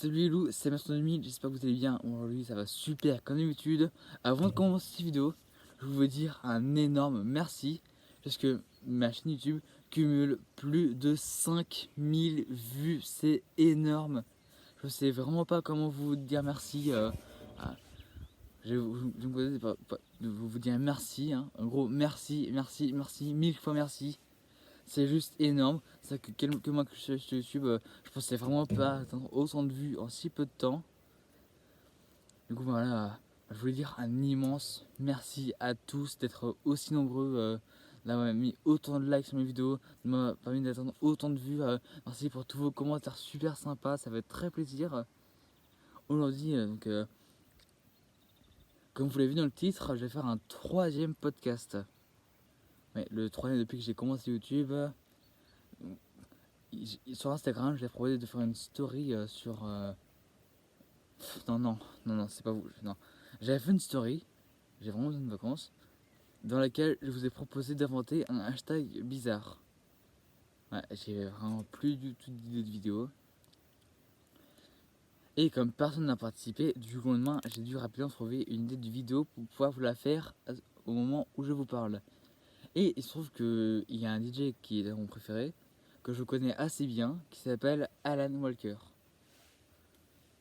Salut les loups, c'est Maston 2000, j'espère que vous allez bien. Aujourd'hui ça va super comme d'habitude. Avant de commencer cette vidéo, je veux dire un énorme merci parce que ma chaîne YouTube cumule plus de 5000 vues, c'est énorme. Je sais vraiment pas comment vous dire merci. Je me connais pas de vous dire merci. Hein. En gros, merci, merci, merci, 1000 fois merci. C'est juste énorme. C'est ça que moi que je suis sur YouTube, je pensais vraiment pas atteindre autant de vues en si peu de temps. Du coup, voilà, je voulais dire un immense merci à tous d'être aussi nombreux, d'avoir mis autant de likes sur mes vidéos, de m'avoir permis d'atteindre autant de vues. Merci pour tous vos commentaires super sympas, ça fait très plaisir. Aujourd'hui, comme vous l'avez vu dans le titre, je vais faire un troisième podcast. Ouais, le troisième depuis que j'ai commencé YouTube. Sur Instagram, j'ai proposé de faire une story sur. Non, c'est pas vous. Non. J'avais fait une story, j'ai vraiment besoin de vacances, dans laquelle je vous ai proposé d'inventer un hashtag bizarre. Ouais, j'ai vraiment plus du tout d'idées de vidéo. Et comme personne n'a participé, du jour au lendemain, j'ai dû rapidement trouver une idée de vidéo pour pouvoir vous la faire au moment où je vous parle. Et il se trouve qu'il y a un DJ qui est mon préféré, que je connais assez bien, qui s'appelle Alan Walker.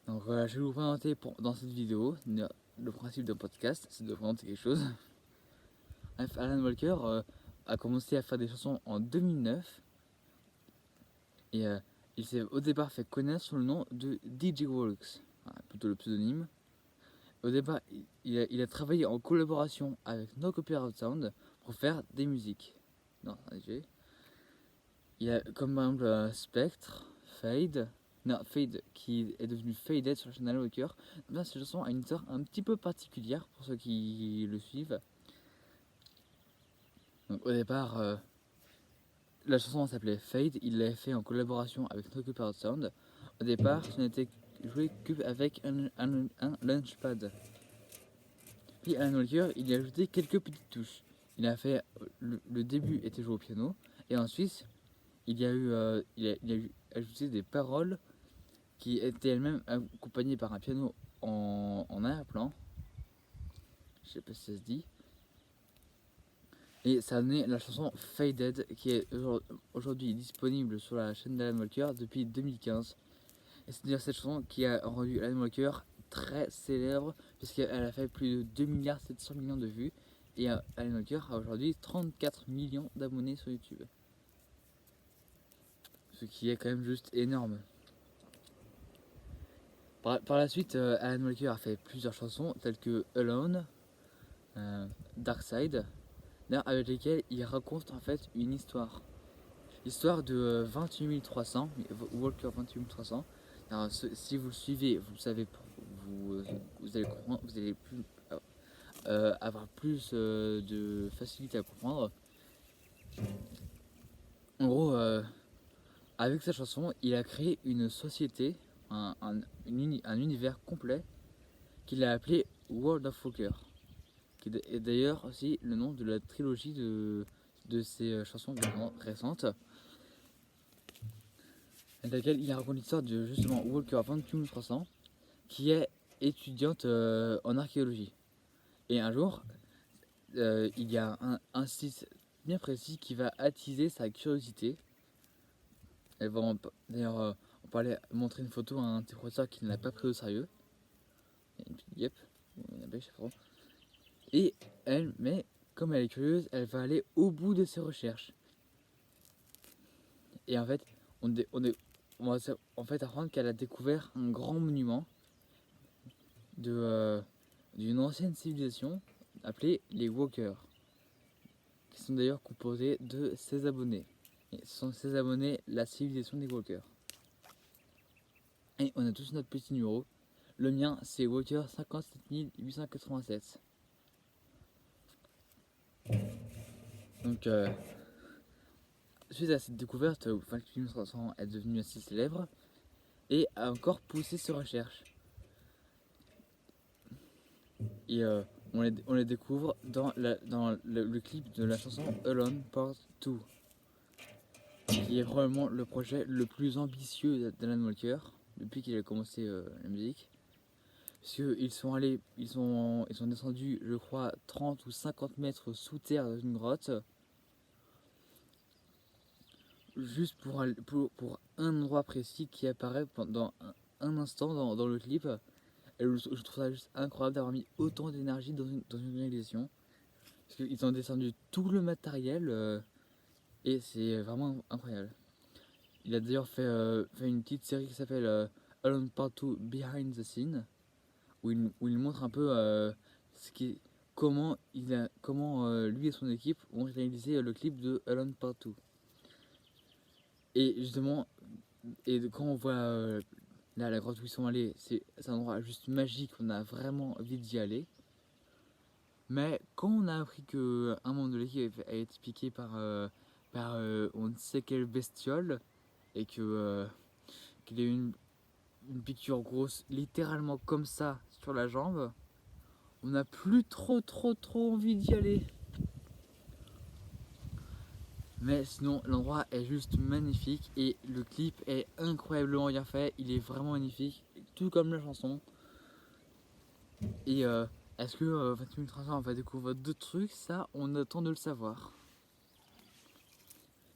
Donc voilà, je vais vous présenter dans cette vidéo le principe d'un podcast, c'est de présenter quelque chose. Bref, Alan Walker a commencé à faire des chansons en 2009 et il s'est au départ fait connaître sous le nom de DJ Works, voilà, plutôt le pseudonyme. Au départ, il a travaillé en collaboration avec No Copyright Sound pour faire des musiques. Non, DJ. Il y a comme par exemple Spectre, Fade qui est devenu Faded sur la chaîne Alan Walker. Bien, cette chanson a une histoire un petit peu particulière pour ceux qui le suivent. Donc, au départ, la chanson s'appelait Fade, il l'avait fait en collaboration avec No Copyright Sound. Au départ, ce n'était joué qu'avec un launchpad. Puis Alan Walker, il y a ajouté quelques petites touches. Il a fait le début était joué au piano et ensuite il a eu ajouté des paroles qui étaient elles-mêmes accompagnées par un piano en arrière-plan. Je sais pas si ça se dit. Et ça a donné la chanson Faded qui est aujourd'hui disponible sur la chaîne d'Alan Walker depuis 2015. Et c'est d'ailleurs cette chanson qui a rendu Alan Walker très célèbre puisqu'elle a fait plus de 2,7 milliards de vues. Et Alan Walker a aujourd'hui 34 millions d'abonnés sur YouTube. Ce qui est quand même juste énorme. Par la suite, Alan Walker a fait plusieurs chansons telles que Alone, Dark Side, avec lesquelles il raconte en fait une histoire. L'histoire de 28300, Walker 28300. Alors, si vous le suivez, vous savez, vous allez comprendre, vous allez avoir plus de facilité à comprendre. En gros, avec cette chanson, il a créé une société, un univers complet qu'il a appelé World of Walker, qui est d'ailleurs aussi le nom de la trilogie de ses chansons vraiment récentes, dans laquelle il raconte l'histoire de justement Walker 28300, qui est étudiante en archéologie. Et un jour, il y a un site bien précis qui va attiser sa curiosité. Elle va d'ailleurs, on parlait montrer une photo à un de ses professeurs qui ne l'a pas pris au sérieux. Il y a une petite guêpe, une abeille, je sais pas. Et mais comme elle est curieuse, elle va aller au bout de ses recherches. Et en fait, on va en fait apprendre qu'elle a découvert un grand monument d'une ancienne civilisation appelée les Walkers, qui sont d'ailleurs composés de 16 abonnés. Et ce sont ces abonnés, la civilisation des Walkers. Et on a tous notre petit numéro. Le mien, c'est Walker 57887. Donc, suite à cette découverte, Falk 300 est devenu assez célèbre et a encore poussé ses recherches. Et on les découvre dans le clip de la chanson Alone Part 2, qui est probablement le projet le plus ambitieux d'Alan Walker. depuis qu'il a commencé la musique. Parce qu'ils sont allés, ils sont descendus, je crois, 30 ou 50 mètres sous terre dans une grotte, juste pour un endroit précis qui apparaît pendant un instant dans le clip. Et je trouve ça juste incroyable d'avoir mis autant d'énergie dans une réalisation. Parce qu'ils ont descendu tout le matériel et c'est vraiment incroyable. Il a d'ailleurs fait une petite série qui s'appelle Alone Part 2 Behind the Scene, où il montre un peu ce qui, comment lui et son équipe ont réalisé le clip de Alone Part 2. Et justement, quand on voit là la grotte où ils sont allés, c'est un endroit juste magique, on a vraiment envie d'y aller. Mais quand on a appris qu'un membre de l'équipe a été piqué par on ne sait quelle bestiole et qu'il a eu une piqûre grosse littéralement comme ça sur la jambe, on n'a plus trop envie d'y aller. Mais sinon l'endroit est juste magnifique et le clip est incroyablement bien fait, il est vraiment magnifique, tout comme la chanson. Et est-ce que 28 300 on va découvrir d'autres trucs? Ça, on attend de le savoir.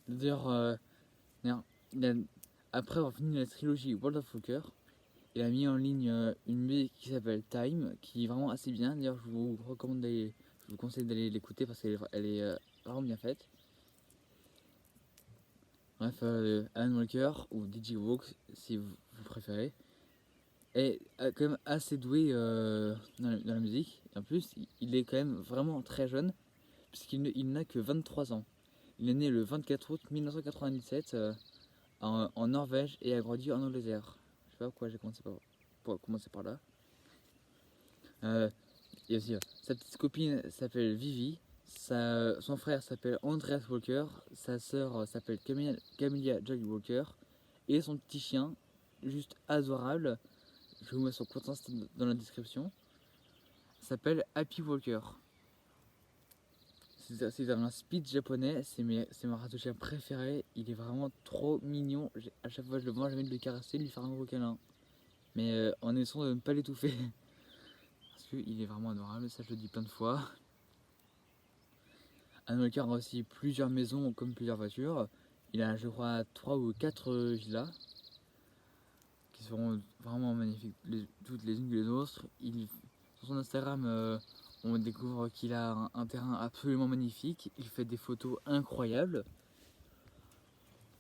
D'ailleurs, après avoir fini la trilogie World of Walker, il a mis en ligne une musique qui s'appelle Time, qui est vraiment assez bien. D'ailleurs, je vous conseille d'aller l'écouter parce qu'elle est vraiment bien faite. Bref, Alan Walker ou DJ Walk, si vous préférez, est quand même assez doué dans la musique. En plus, il est quand même vraiment très jeune, puisqu'il n'a que 23 ans. Il est né le 24 août 1997 en Norvège et a grandi en Angleterre. Je sais pas pourquoi j'ai commencé par là. Et aussi, sa petite copine s'appelle Vivi, son frère s'appelle Andreas Walker, sa sœur s'appelle Camilla Joy Walker, et son petit chien, juste adorable, je vous mets son compte Insta dans la description, s'appelle Happy Walker. C'est un speech japonais, c'est ma race de chien préférée, il est vraiment trop mignon. À chaque fois que je le vois, j'ai envie de le caresser, de lui faire un gros câlin. Mais en essayant de ne pas l'étouffer. Parce qu'il est vraiment adorable, ça je le dis plein de fois. Alan Walker a aussi plusieurs maisons comme plusieurs voitures. Il a, je crois, 3 ou 4 villas qui seront vraiment magnifiques, toutes les unes que les autres. Sur son Instagram, on découvre qu'il a un terrain absolument magnifique. Il fait des photos incroyables.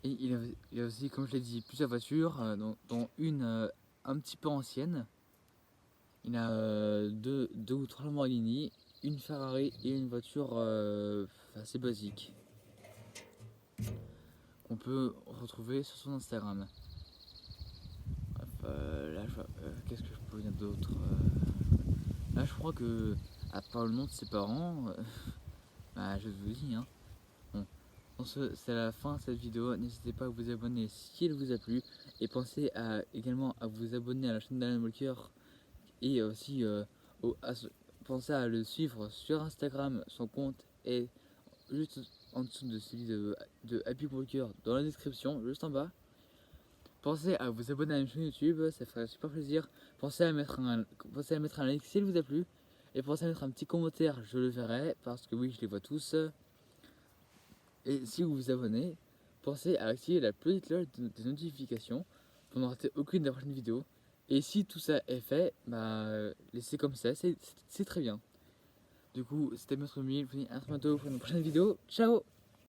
Et il a aussi, comme je l'ai dit, plusieurs voitures, dont une un petit peu ancienne. Il a deux ou trois Lamborghini, une Ferrari et une voiture assez basique qu'on peut retrouver sur son Instagram. Bref, qu'est-ce que je peux vous dire d'autre là, je crois que, à part le nom de ses parents, bah, je vous dis, hein. Bon, c'est la fin de cette vidéo. N'hésitez pas à vous abonner si elle vous a plu. Et pensez également à vous abonner à la chaîne d'Alan Walker. Et aussi, pensez à le suivre sur Instagram. Son compte est juste en dessous de celui de Happy Walker dans la description, juste en bas. Pensez à vous abonner à une chaîne YouTube, ça ferait super plaisir. Pensez à mettre un like s'il vous a plu. Et pensez à mettre un petit commentaire, je le verrai, parce que oui, je les vois tous. Et si vous vous abonnez, pensez à activer la petite cloche des notifications pour ne rater aucune des prochaines vidéos. Et si tout ça est fait, bah laissez comme ça, c'est très bien. Du coup, c'était Maître Mille, je vous dis à très bientôt pour une prochaine vidéo. Ciao!